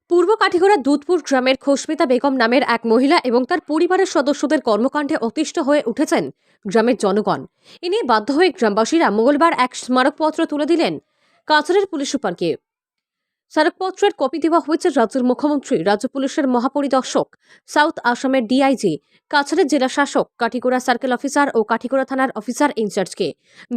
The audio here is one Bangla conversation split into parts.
পূর্ব কাঠিগড়া দুধপুর গ্রামের খোশমিতা বেগম নামের এক মহিলা এবং তার পরিবারের সদস্যদের কর্মকাণ্ডে অতিষ্ঠ হয়ে উঠেছেন গ্রামের জনগণ। এ নিয়ে বাধ্য হয়ে গ্রামবাসীরা মঙ্গলবার এক স্মারকপত্র তুলে দিলেন কাছাড়ের পুলিশ সুপারকে। স্মারকপত্রের কপি দেওয়া হয়েছে রাজ্যের মুখ্যমন্ত্রী, রাজ্য পুলিশের মহাপরিদর্শক, সাউথ আসামের ডিআইজি, কাছাড়ের জেলা শাসক, কাঠিগড়া সার্কেল অফিসার ও কাঠিগড়া থানার অফিসার ইনচার্জকে।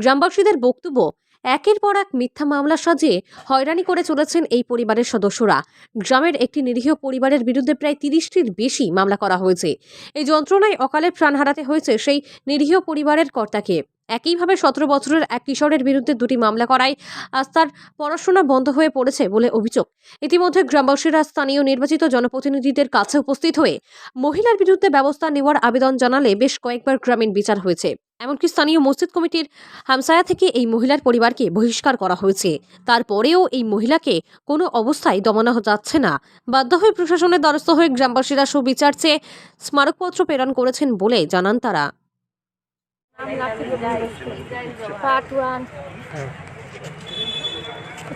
গ্রামবাসীদের বক্তব্য, একের পর এক মিথ্যা মামলা সাজিয়ে হয়রানি করে চলেছেন এই পরিবারের সদস্যরা। গ্রামের একটি নিরীহ পরিবারের বিরুদ্ধে প্রায় 30টির বেশি মামলা করা হয়েছে। এই যন্ত্রণায় অকালে প্রাণ হারাতে হয়েছে সেই নিরীহ পরিবারের কর্তাকে। একইভাবে 17 বছরের এক কিশোরের বিরুদ্ধে 2টি মামলা করায় আজ তার পড়াশোনা বন্ধ হয়ে পড়েছে বলে অভিযোগ। ইতিমধ্যে গ্রামবাসীরা স্থানীয় নির্বাচিত জনপ্রতিনিধিদের কাছে উপস্থিত হয়ে মহিলার বিরুদ্ধে ব্যবস্থা নেওয়ার আবেদন জানালে বেশ কয়েকবার গ্রামীণ বিচার হয়েছে। এমনকি স্থানীয় মসজিদ কমিটির হামসায়া থেকে এই মহিলার পরিবারকে বহিষ্কার করা হয়েছে। তারপরেও এই মহিলাকে কোনো অবস্থায় দমানো যাচ্ছে না। বাধ্য হয়ে প্রশাসনের দ্বারস্থ হয়ে গ্রামবাসীরা সুবিচার চেয়ে স্মারকপত্র প্রেরণ করেছেন বলে জানান তারা। পার্ট 1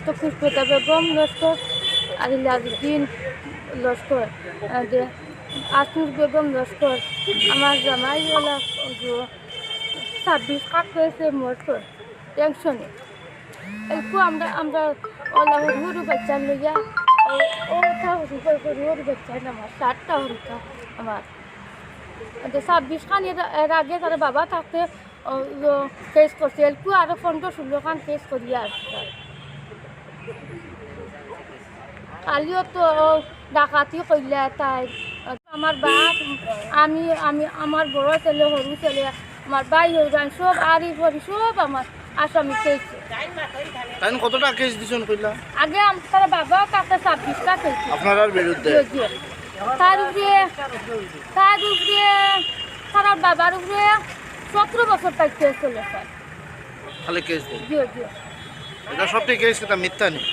তো খুশমিতা বেগম লস্কর, আলিলাউদ্দিন লস্কর, আসনুর বেগম লস্কর। আমার জামাই ওলা 26 কাট হয়েছে মোটর টেনশনে। একটু আমরা ওলা হুরু বাচ্চা লইয়া ওটা হুরু বাচ্চা আমার 7টা হরিকা আমার 26 খান এর আগে তার বাবা থাকতে কেস করছে। এলকু আরো 15-16 খান কেস করিয়া আসছে। কালিও তো ডাকাতি করলে তাই আমার বাপ আমি আমি আমার বড় ছেলে, সরু ছেলে, আমার ভাই হইরান সব আরি ভরি সব আমার আসামি কেস। কতটা কেস দিছেন কইলা? আগে তার বাবা কাছে 26টা কেস আপনার বিরুদ্ধে। তার উপরে তার বাবার উপরে 17 বছর তাই কেস চলেছে। খালি কেস দেন? জি জি। এটা সবটি কেস এটা মিথ্যা নেই।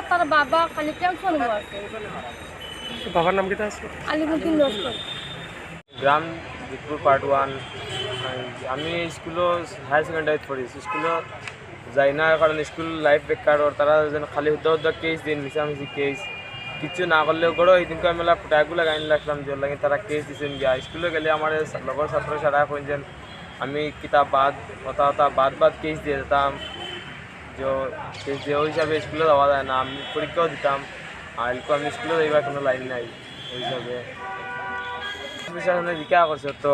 তার বাবা খালি টেনশন আছে। বাবার নাম কি আছে? আলিমুদ্দিন লস্কর। গ্রাম দুধপুর পার্ট 1। আমি স্কুলও হায়ার সেকেন্ডারিত পড়িছি। স্কুলও যাই না কারণ স্কুল লাইফ বেকার। তারা যেন খালি হুদ্দা কেস দিন, মিশামিশি কেস কিছু না করলেও গড়ো এই দিনকে আমি ফুটাগুলো গাইন রাখলাম যে লাগে তারা কেস দিচ্ছেন গিয়া। স্কুলে গেলে আমার লগর ছাত্র সারা যেন আমি কিতাব বাদ কেস দিয়ে যেতাম। যে কেস দিয়ে ওই হিসাবে স্কুলে যাওয়া যায় না। আমি পরীক্ষাও দিতাম আর আমি স্কুলে যাইবার কোনো লাইন নাই ওই হিসাবে। জিজ্ঞা করছে তো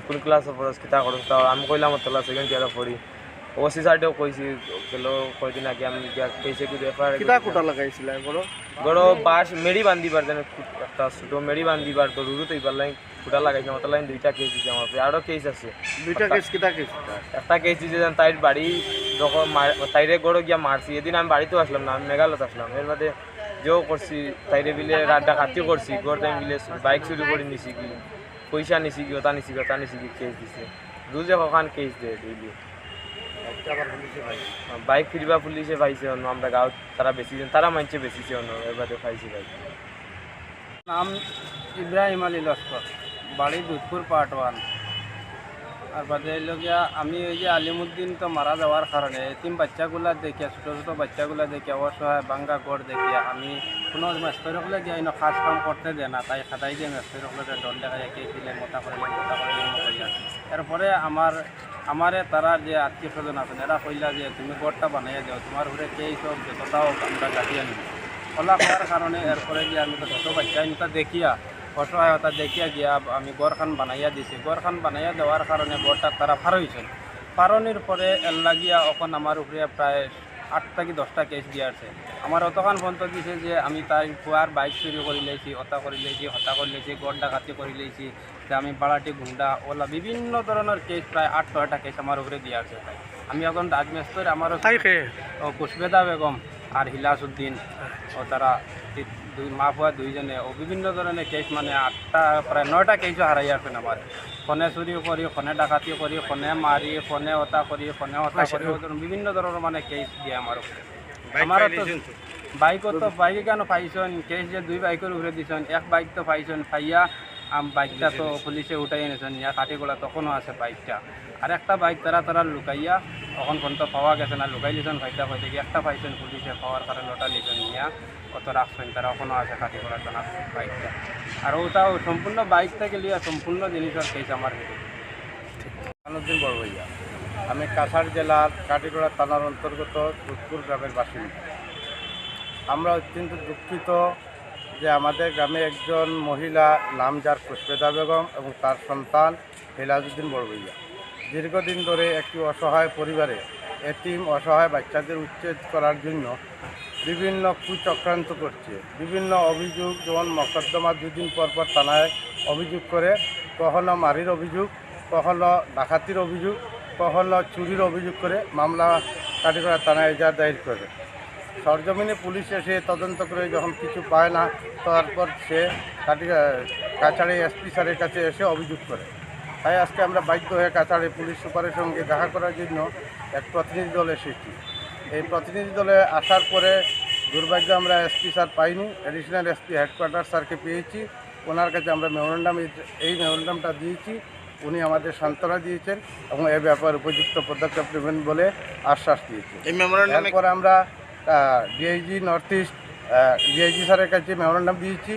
কোন ক্লাসে পড়ছ, কিতা করছ? তো আমি কইলাম তোলা সেকেন্ড ইয়ারে পড়ি। ওসি সাইডেও কইছি গেল কয়দিন আগে আমি কেসে কি এফআইআর কিতা কোটা লাগাইছিল বড় গড় বাস মেরি বান্ধিবার যেন একটা ছোটো মেরি বান্ধিবার তো রুরু তো এবার লাইন ফুটা লাগাইছে আমার লাইন 2টা কেস দিছে। আমার আরও কেস আছে। 2টা কেস কিতা কেস? একটা কেস দিছে যেন তাইর বাড়ি যখন তাইরে গড় গিয়া মারছি। এদিন আমি বাড়িতেও আসলাম না, আমি মেঘালয়ত আসলাম। এর মধ্যে যেও করছি তাইরে বিলে ডাকাতিও করছি। গড় টাইম বিলে বাইক চুরি করে নিছি কি, পয়সা নিছি কি, ওটা নিছি কি কেস দিছে। রোজে কখন কেস দেয় ডেইলি। বাইক ফিরবা পুলিশে পাইছে অন্য, আমরা গাঁৱত তারা বেশিজন তারা মানছে বেশিছে অন্য, এবারে পাইছি বাইক। নাম ইব্রাহিম আলী লস্কর, বাড়ি দুধপুর পার্ট 1। আর বাদে গিয়া আমি ওই যে আলিমুদ্দিন তো মারা যাওয়ার কারণে এতিম বাচ্চাগুলা দেখিয়া, ছোটো ছোটো বাচ্চাগুলা দেখিয়া, অসহায় ভাঙ্গা গড় দেখিয়া আমি কোনো মেস্তরকলে গিয়ে কাজ কাম করতে দেয় না। তাই খাতাই দিয়ে মেস্তরকলে দল দেখাইয়া কে দিলেন মোটা করিলেন করিয়া। এরপরে আমারে তারা যে আত্মীয় স্বজন আছেন এরা কইলা যে তুমি গড়টা বানাইয়া দাও, তোমার ঘরে কে সব যতটাও আমরা গাঠিয়া নিব। খোলা খাওয়ার কারণে এরপরে গিয়ে আমি তো ছোটো বাচ্চা ইনকা দেখিয়া অসহায়তা দেখিয়া গিয়া আমি গড়খান বানাইয়া দিছি। গড়খান বানাইয়া দেওয়ার কারণে গড়টা তারা ফারইছেন। ফারনির পরে এর লাগিয়া এখন আমার উপরে প্রায় 8 থেকে 10টা কেস দিয়ে আছে। আমার অতখান পর্যন্ত দিছে যে আমি তাই কুয়ার বাইক চুরি করে লেছি, হতা করে লেছি, হতা করে লেছি, গড় ডাকাতি করে লেছি, যে আমি বাড়াটি গুন্ডা ওলা বিভিন্ন ধরনের কেস প্রায় 8-9টা কেস আমার উপরে দিয়ে আছে। তাই আমি এখন রাজমেস্তর আমারও খুশমিতা বেগম আর হিলাসুদ্দিন ও তারা মা ফুয়া 2জনে ও বিভিন্ন ধরনের কেস মানে 8টা প্রায় 9টা কেসও হারাই আছেন আমার। ফোনে চুরি করি, ফোনে ডাকাতি করি, ফোনে মারি, ফোনে হতা করি, ফোনে হতা করি, বিভিন্ন ধরনের মানে কেস দিয়ে আমার উপরে। আমারও তো বাইকে কেন পাইছেন কেস যে 2 বাইকের উপরে দিছেন, এক বাইক তো পাইছেন পাইয়া বাইকটা তো পুলিশে উঠাই এনেছেন, ইয়া কাটিগোলা তখনও আছে বাইকটা। আর একটা বাইক তারা লুকাইয়া এখন পর্যন্ত পাওয়া গেছে না। লোকাইলেশন হইতে হইতে কি একটা পাইছেন পুলিশে পাওয়ার কারণে ওটা নিছেন নিয়ে কত রাখছেন তারা এখনও আছে কাটি করা জানা বাইকটা। আর ওটাও সম্পূর্ণ বাইক থেকে লিয়া সম্পূর্ণ জিনিসের কেস আমার হেঁটে আনুদ্দিন বড়ভাইয়া। আমি কাছাড় জেলার কাটিগড়া থানার অন্তর্গত দুধপুর গ্রামের বাসিন্দা। আমরা অত্যন্ত দুঃখিত যে আমাদের গ্রামে একজন মহিলা নামজার পুষ্পেদা বেগম এবং তার সন্তান হেলাজুদ্দিন বড়ভাইয়া দীর্ঘদিন ধরে একটি অসহায় পরিবারে এতিম অসহায় বাচ্চাদের উচ্ছেদ করার জন্য বিভিন্ন কুচক্রান্ত করছে। বিভিন্ন অভিযোগ, যেমন মকদ্দমা 2 দিন পর পর থানায় অভিযোগ করে, কখনো মারির অভিযোগ, কখনো ডাকাতির অভিযোগ, কখনো চুরির অভিযোগ করে মামলা কাটিগড়া থানায় যা দায়ের করে। সরজমিনে পুলিশ এসে তদন্ত করে যখন কিছু পায় না, তারপর সে কাছাড়ে এসপি স্যারের কাছে এসে অভিযোগ করে। তাই আজকে আমরা বাধ্য হয়ে কাছাড়ে পুলিশ সুপারের সঙ্গে দেখা করার জন্য এক প্রতিনিধি দল এসেছি। এই প্রতিনিধি দলে আসার পরে দুর্ভাগ্য আমরা এসপি স্যার পাইনি, অ্যাডিশনাল এসপি হেডকোয়ার্টার স্যারকে পেয়েছি। ওনার কাছে আমরা এই মেমোরেন্ডামটা দিয়েছি। উনি আমাদের সান্ত্বনা দিয়েছেন এবং এ ব্যাপারে উপযুক্ত পদক্ষেপ নেবেন বলে আশ্বাস দিয়েছেন। এই মেমোরেন্ডামে এরপর আমরা ডিআইজি নর্থ ইস্ট ডিআইজি স্যারের কাছে মেমোরেন্ডাম দিয়েছি।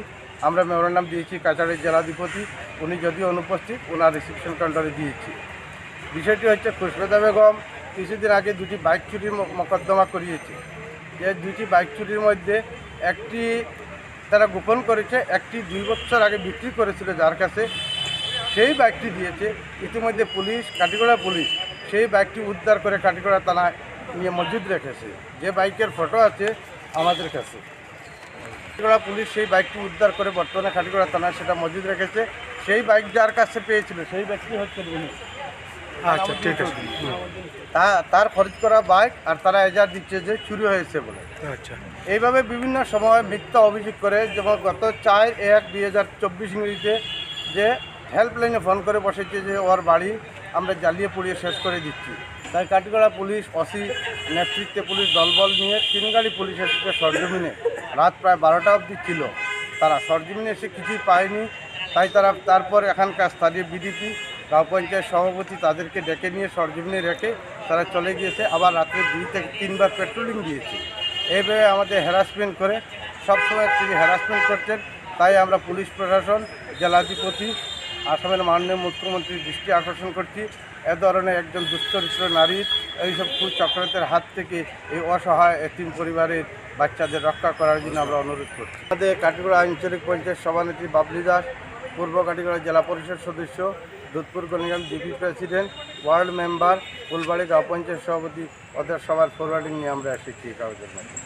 আমরা মেমোরেন্ডাম দিয়েছি কাছাড়ের জেলাধিপতি, উনি যদিও অনুপস্থিত, ওনার রিসিপশন কাউন্টারে দিয়েছি। বিষয়টি হচ্ছে পুষ্পেদা বেগম কিছুদিন আগে 2টি বাইক চুরির মোকদ্দমা করিয়েছে। যে 2টি বাইক চুরির মধ্যে একটি তারা গোপন করেছে, একটি 2 বছর আগে বিক্রি করেছিল যার কাছে, সেই বাইকটি দিয়েছে। ইতিমধ্যে পুলিশ, কাটিগড়া পুলিশ সেই বাইকটি উদ্ধার করে কাটিগড়া থানায় নিয়ে মজুদ রেখেছে। যে বাইকের ফটো আছে আমাদের কাছে, কাটিগড়া পুলিশ সেই বাইকটি উদ্ধার করে বর্তমানে কাটিগড়া থানায় সেটা মজুদ রেখেছে। সেই বাইক যার কাছে পেয়েছিল সেই ব্যক্তি হচ্ছে উনি। আচ্ছা, ঠিক আছে। তার খরচ করা বাইক, আর তারা এজার দিচ্ছে যে চুরি হয়েছে বলে। আচ্ছা, এইভাবে বিভিন্ন সময় মিথ্যা অভিযোগ করে, যেমন গত 4/1/2024 ইংরেজিতে যে হেল্পলাইনে ফোন করে বসেছে যে ওর বাড়ি আমরা জ্বালিয়ে পুড়িয়ে শেষ করে দিচ্ছি। তাই কাটিগড়া পুলিশ ওসি নেতৃত্বে পুলিশ দলবল নিয়ে 3 গাড়ি পুলিশ এসেছে সরজমিনে। রাত প্রায় 12টা অবধি ছিল, তারা সরজমিনে এসে কিছুই পায়নি। তাই তারা তারপর এখানকার স্থানীয় বিডিপি, গাঁও পঞ্চায়েত সভাপতি তাদেরকে ডেকে নিয়ে সরজমিনে রেখে তারা চলে গিয়েছে। আবার রাত্রে 2 থেকে 3 বার পেট্রোলিং দিয়েছে। এইভাবে আমাদের হ্যারাসমেন্ট করে, সবসময় তিনি হ্যারাসমেন্ট করছেন। তাই আমরা পুলিশ প্রশাসন, জেলাধিপতি, আসামের মাননীয় মুখ্যমন্ত্রীর দৃষ্টি আকর্ষণ করছি। এ ধরনের একজন দুশ্চরিত্র নারীর এইসব কুচক্রান্তের হাত থেকে এই অসহায় এতিম পরিবারের বাচ্চাদের রক্ষা করার জন্য আমরা অনুরোধ করছি। আমাদের কাটিগড়া আঞ্চলিক পঞ্চায়েত সভানেত্রী বাবলি দাস, পূর্ব কাটিগড়া জেলা পরিষদ সদস্য, Dudhpur Ganigram GP president, ward member, Phulbari Gaon Panchayat সভাপতি, ওদের সবার ফরওয়ার্ডিং নিয়ে আমরা এসেছি কাগজের মধ্যে।